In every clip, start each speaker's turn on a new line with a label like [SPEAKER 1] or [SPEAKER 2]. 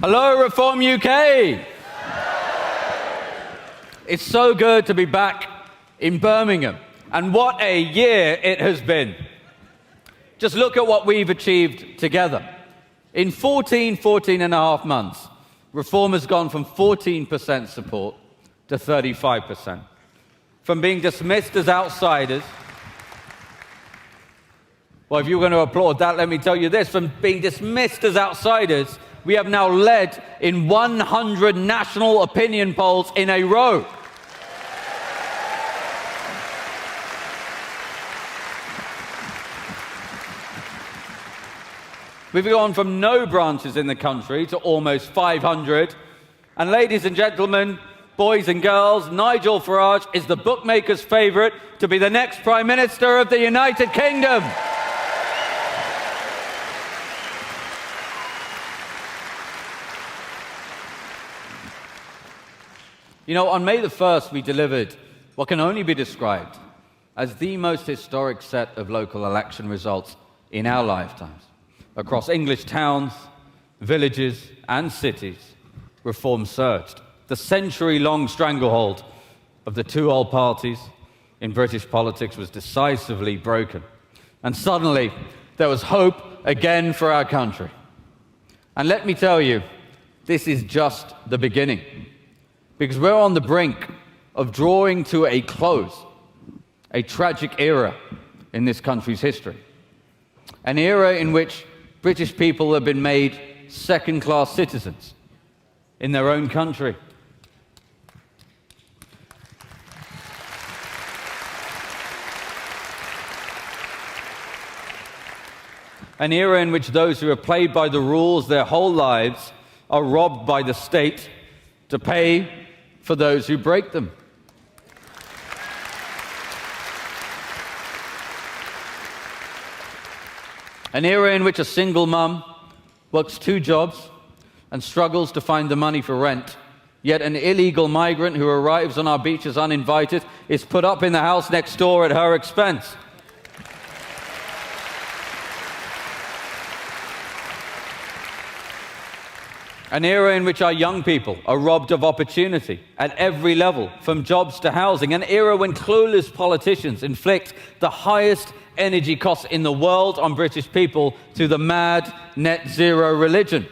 [SPEAKER 1] Hello, Reform UK! It's so good to be back in Birmingham, and what a year it has been. Just look at what we've achieved together. In 14 and a half months, Reform has gone from 14% support to 35%. From being dismissed as outsiders, well, if you were going to applaud that, let me tell you this, from being dismissed as outsiders, we have now led in 100 national opinion polls in a row. We've gone from no branches in the country to almost 500. And ladies and gentlemen, boys and girls, Nigel Farage is the bookmakers' favourite to be the next Prime Minister of the United Kingdom. You know, on May the 1st, we delivered what can only be described as the most historic set of local election results in our lifetimes. Across English towns, villages, and cities, Reform surged. The century-long stranglehold of the two old parties in British politics was decisively broken. And suddenly, there was hope again for our country. And let me tell you, this is just the beginning. Because we're on the brink of drawing to a close a tragic era in this country's history. An era in which British people have been made second-class citizens in their own country. An era in which those who have played by the rules their whole lives are robbed by the state to pay for those who break them. An era in which a single mum works 2 jobs and struggles to find the money for rent, yet an illegal migrant who arrives on our beaches uninvited is put up in the house next door at her expense. An era in which our young people are robbed of opportunity at every level, from jobs to housing. An era when clueless politicians inflict the highest energy costs in the world on British people through the mad net zero religion.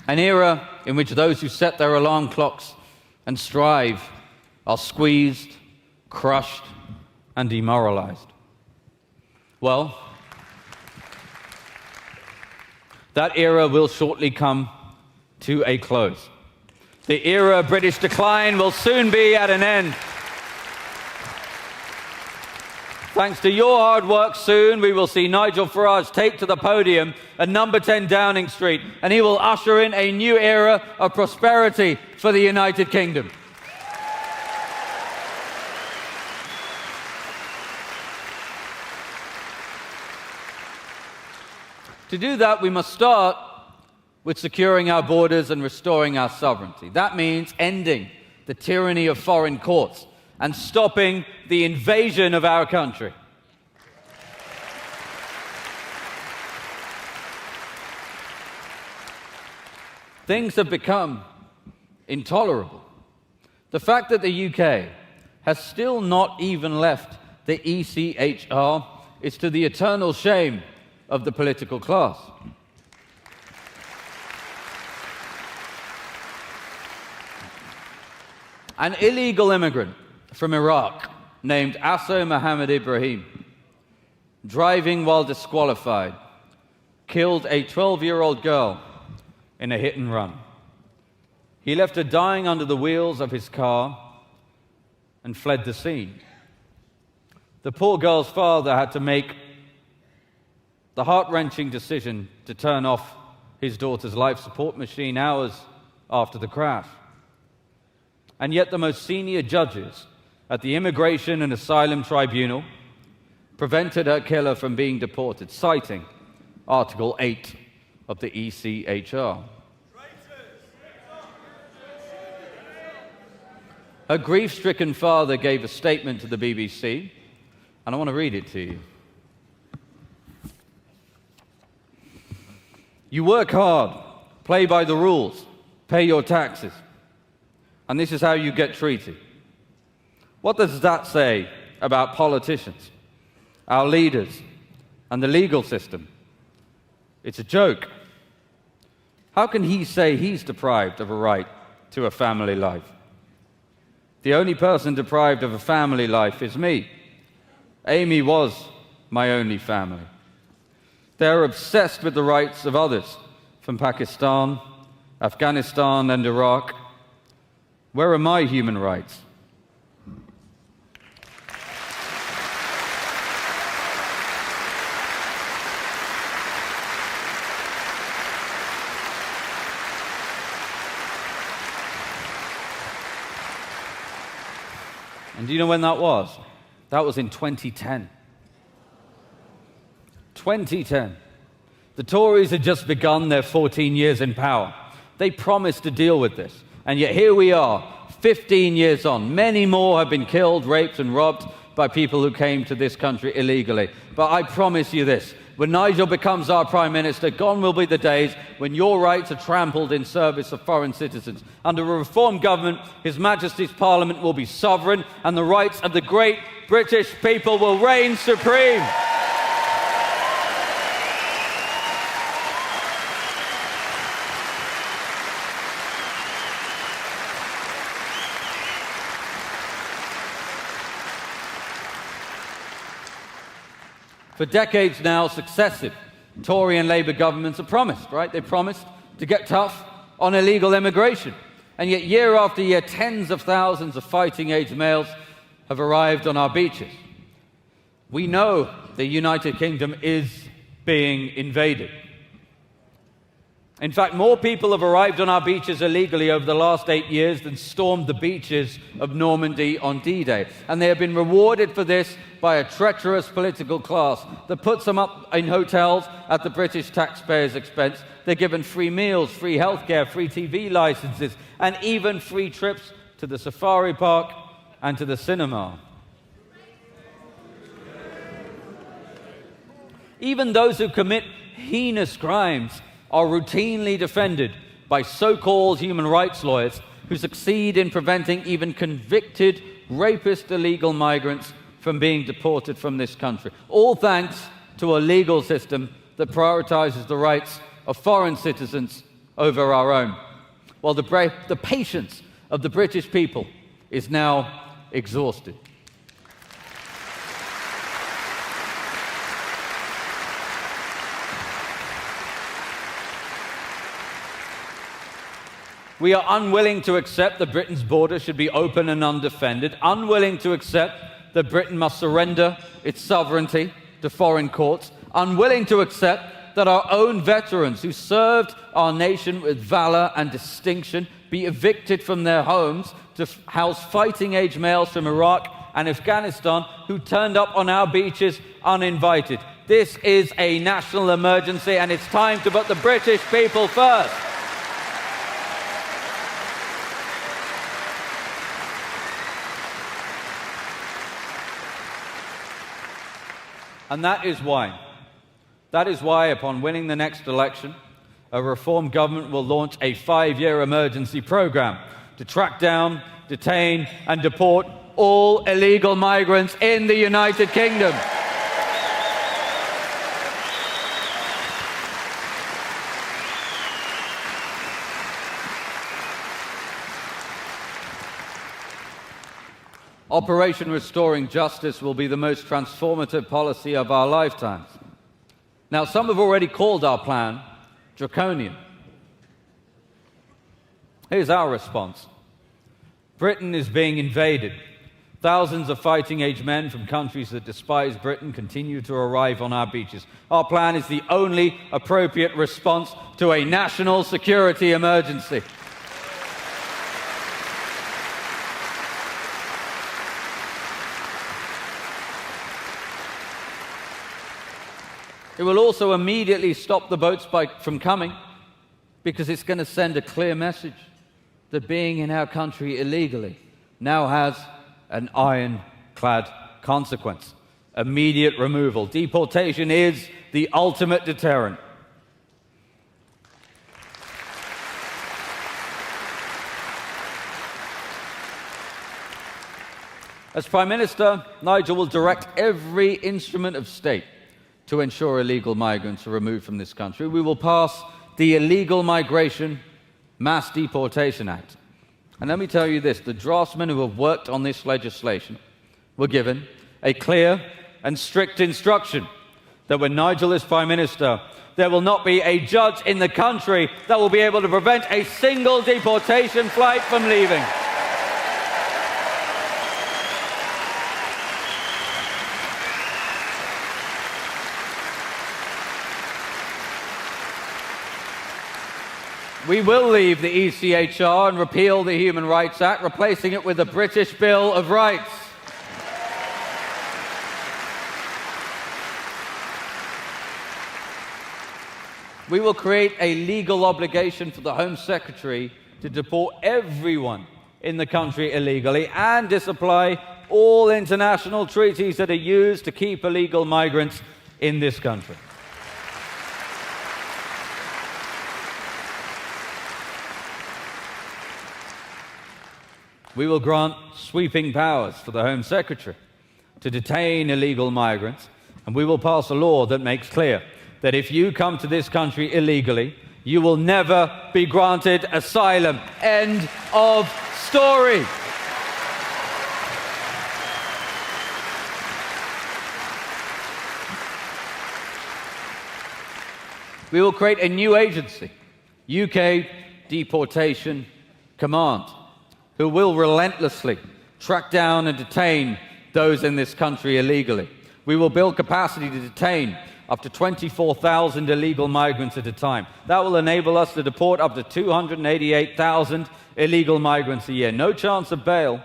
[SPEAKER 1] An era in which those who set their alarm clocks and strive are squeezed, crushed, and demoralized. Well, that era will shortly come to a close. The era of British decline will soon be at an end. Thanks to your hard work, soon we will see Nigel Farage take to the podium at number 10 Downing Street, and he will usher in a new era of prosperity for the United Kingdom. To do that, we must start with securing our borders and restoring our sovereignty. That means ending the tyranny of foreign courts and stopping the invasion of our country. Things have become intolerable. The fact that the UK has still not even left the ECHR is to the eternal shame of the political class. An illegal immigrant from Iraq named Asso Mohammed Ibrahim, driving while disqualified, killed a 12-year-old girl in a hit and run. He left her dying under the wheels of his car and fled the scene. The poor girl's father had to make the heart-wrenching decision to turn off his daughter's life support machine hours after the crash. And yet the most senior judges at the Immigration and Asylum Tribunal prevented her killer from being deported, citing Article 8 of the ECHR. Her grief-stricken father gave a statement to the BBC, and I want to read it to you. You work hard, play by the rules, pay your taxes, and this is how you get treated. What does that say about politicians, our leaders, and the legal system? It's a joke. How can he say he's deprived of a right to a family life? The only person deprived of a family life is me. Amy was my only family. They're obsessed with the rights of others from Pakistan, Afghanistan, and Iraq. Where are my human rights? And do you know when that was? That was in 2010. 2010. The Tories had just begun their 14 years in power. They promised to deal with this. And yet here we are, 15 years on. Many more have been killed, raped, and robbed by people who came to this country illegally. But I promise you this, when Nigel becomes our Prime Minister, gone will be the days when your rights are trampled in service of foreign citizens. Under a reformed government, His Majesty's Parliament will be sovereign, and the rights of the great British people will reign supreme. For decades now, successive Tory and Labour governments have promised, right? They promised to get tough on illegal immigration. And yet, year after year, tens of thousands of fighting-age males have arrived on our beaches. We know the United Kingdom is being invaded. In fact, more people have arrived on our beaches illegally over the last 8 years than stormed the beaches of Normandy on D-Day. And they have been rewarded for this by a treacherous political class that puts them up in hotels at the British taxpayers' expense. They're given free meals, free healthcare, free TV licenses, and even free trips to the safari park and to the cinema. Even those who commit heinous crimes are routinely defended by so-called human rights lawyers who succeed in preventing even convicted rapist illegal migrants from being deported from this country. All thanks to a legal system that prioritizes the rights of foreign citizens over our own. Well, the patience of the British people is now exhausted. We are unwilling to accept that Britain's border should be open and undefended, unwilling to accept that Britain must surrender its sovereignty to foreign courts, unwilling to accept that our own veterans who served our nation with valor and distinction be evicted from their homes to house fighting-age males from Iraq and Afghanistan who turned up on our beaches uninvited. This is a national emergency, and it's time to put the British people first. And that is why, upon winning the next election, a reform government will launch a 5-year emergency program to track down, detain, and deport all illegal migrants in the United Kingdom. Operation Restoring Justice will be the most transformative policy of our lifetimes. Now, some have already called our plan draconian. Here's our response. Britain is being invaded. Thousands of fighting-age men from countries that despise Britain continue to arrive on our beaches. Our plan is the only appropriate response to a national security emergency. It will also immediately stop the boats from coming, because it's going to send a clear message that being in our country illegally now has an ironclad consequence: immediate removal. Deportation is the ultimate deterrent. As Prime Minister, Nigel will direct every instrument of state to ensure illegal migrants are removed from this country. We will pass the Illegal Migration Mass Deportation Act. And let me tell you this, the draftsmen who have worked on this legislation were given a clear and strict instruction that when Nigel is Prime Minister, there will not be a judge in the country that will be able to prevent a single deportation flight from leaving. We will leave the ECHR and repeal the Human Rights Act, replacing it with the British Bill of Rights. We will create a legal obligation for the Home Secretary to deport everyone in the country illegally and disapply all international treaties that are used to keep illegal migrants in this country. We will grant sweeping powers for the Home Secretary to detain illegal migrants, and we will pass a law that makes clear that if you come to this country illegally, you will never be granted asylum. End of story. We will create a new agency, UK Deportation Command, who will relentlessly track down and detain those in this country illegally. We will build capacity to detain up to 24,000 illegal migrants at a time. That will enable us to deport up to 288,000 illegal migrants a year. No chance of bail,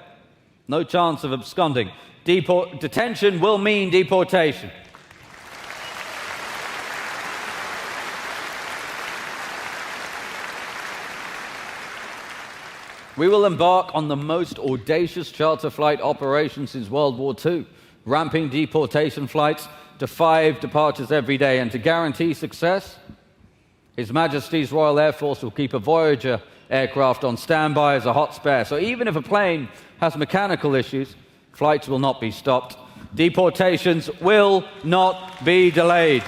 [SPEAKER 1] no chance of absconding. Detention will mean deportation. We will embark on the most audacious charter flight operation since World War II, ramping deportation flights to 5 departures every day. And to guarantee success, His Majesty's Royal Air Force will keep a Voyager aircraft on standby as a hot spare. So even if a plane has mechanical issues, flights will not be stopped. Deportations will not be delayed.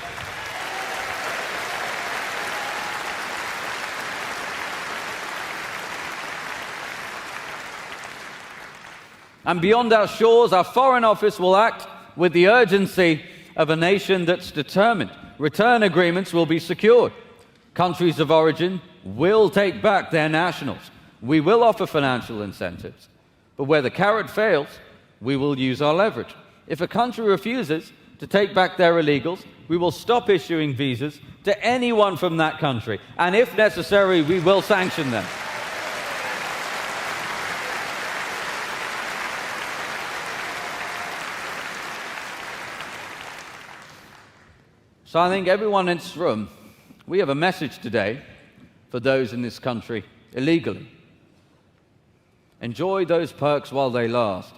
[SPEAKER 1] And beyond our shores, our Foreign Office will act with the urgency of a nation that's determined. Return agreements will be secured. Countries of origin will take back their nationals. We will offer financial incentives. But where the carrot fails, we will use our leverage. If a country refuses to take back their illegals, we will stop issuing visas to anyone from that country. And if necessary, we will sanction them. So I think everyone in this room, we have a message today for those in this country illegally. Enjoy those perks while they last,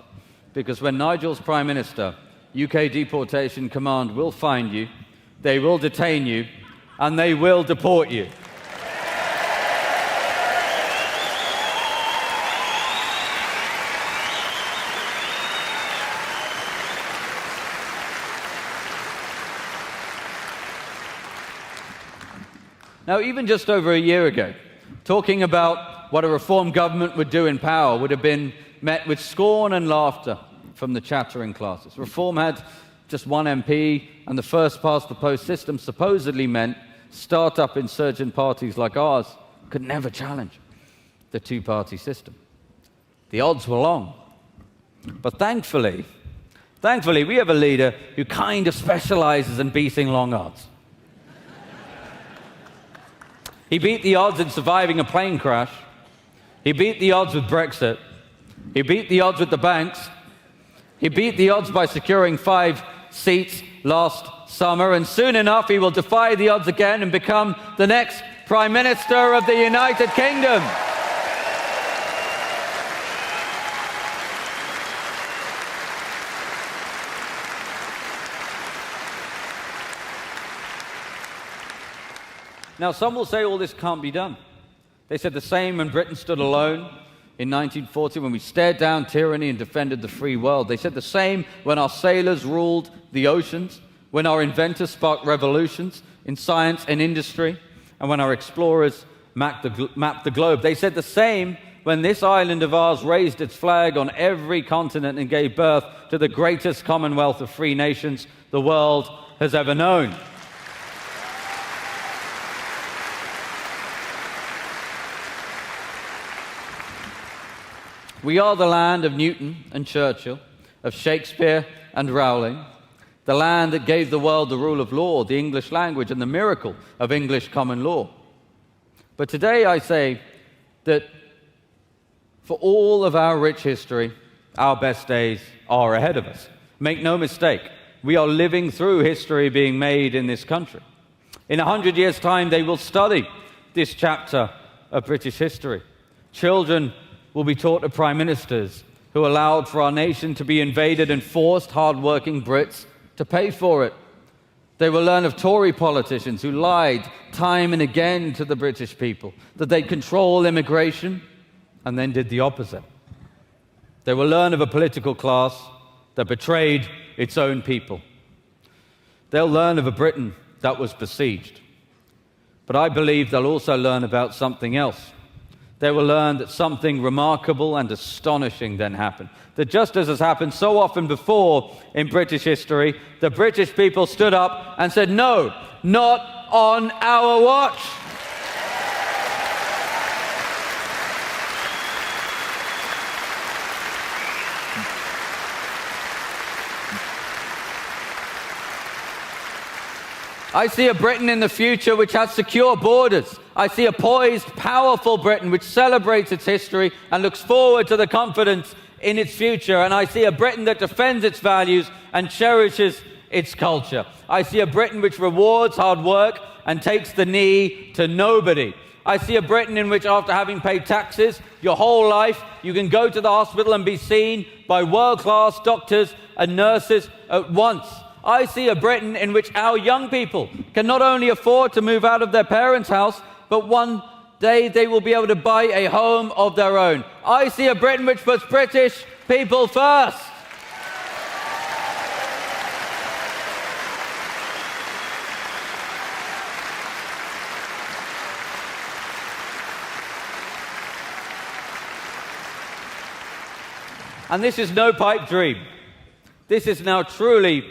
[SPEAKER 1] because when Nigel's Prime Minister, UK Deportation Command will find you, they will detain you, and they will deport you. Now, even just over a year ago, talking about what a reform government would do in power would have been met with scorn and laughter from the chattering classes. Reform had just one MP, and the first-past-the-post system supposedly meant start-up insurgent parties like ours could never challenge the two-party system. The odds were long. But thankfully, we have a leader who kind of specializes in beating long odds. He beat the odds in surviving a plane crash. He beat the odds with Brexit. He beat the odds with the banks. He beat the odds by securing 5 seats last summer. And soon enough, he will defy the odds again and become the next Prime Minister of the United Kingdom. Now, some will say all this can't be done. They said the same when Britain stood alone in 1940 when we stared down tyranny and defended the free world. They said the same when our sailors ruled the oceans, when our inventors sparked revolutions in science and industry, and when our explorers mapped the globe. They said the same when this island of ours raised its flag on every continent and gave birth to the greatest commonwealth of free nations the world has ever known. We are the land of Newton and Churchill, of Shakespeare and Rowling, the land that gave the world the rule of law, the English language, and the miracle of English common law. But today I say that for all of our rich history, our best days are ahead of us. Make no mistake, we are living through history being made in this country. In 100 years' time, they will study this chapter of British history. Children will be taught of prime ministers who allowed for our nation to be invaded and forced hard-working Brits to pay for it. They will learn of Tory politicians who lied time and again to the British people that they'd control immigration and then did the opposite. They will learn of a political class that betrayed its own people. They'll learn of a Britain that was besieged. But I believe they'll also learn about something else. They will learn that something remarkable and astonishing then happened. That just as has happened so often before in British history, the British people stood up and said, "No, not on our watch." I see a Britain in the future which has secure borders. I see a poised, powerful Britain which celebrates its history and looks forward to the confidence in its future. And I see a Britain that defends its values and cherishes its culture. I see a Britain which rewards hard work and takes the knee to nobody. I see a Britain in which, after having paid taxes your whole life, you can go to the hospital and be seen by world-class doctors and nurses at once. I see a Britain in which our young people can not only afford to move out of their parents' house, but one day they will be able to buy a home of their own. I see a Britain which puts British people first. And this is no pipe dream. This is now truly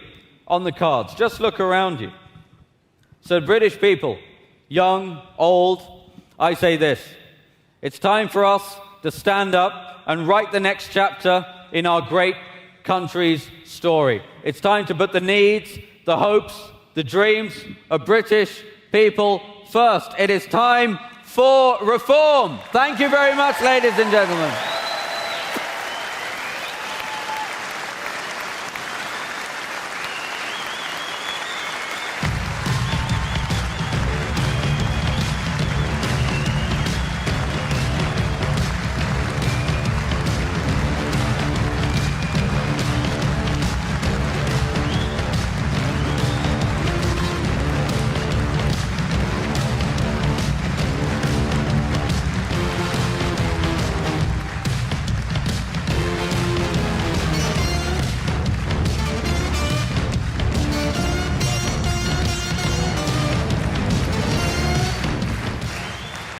[SPEAKER 1] on the cards. Just look around you. So British people, young, old, I say this: it's time for us to stand up and write the next chapter in our great country's story. It's time to put the needs, the hopes, the dreams of British people first. It is time for reform. Thank you very much, ladies and gentlemen.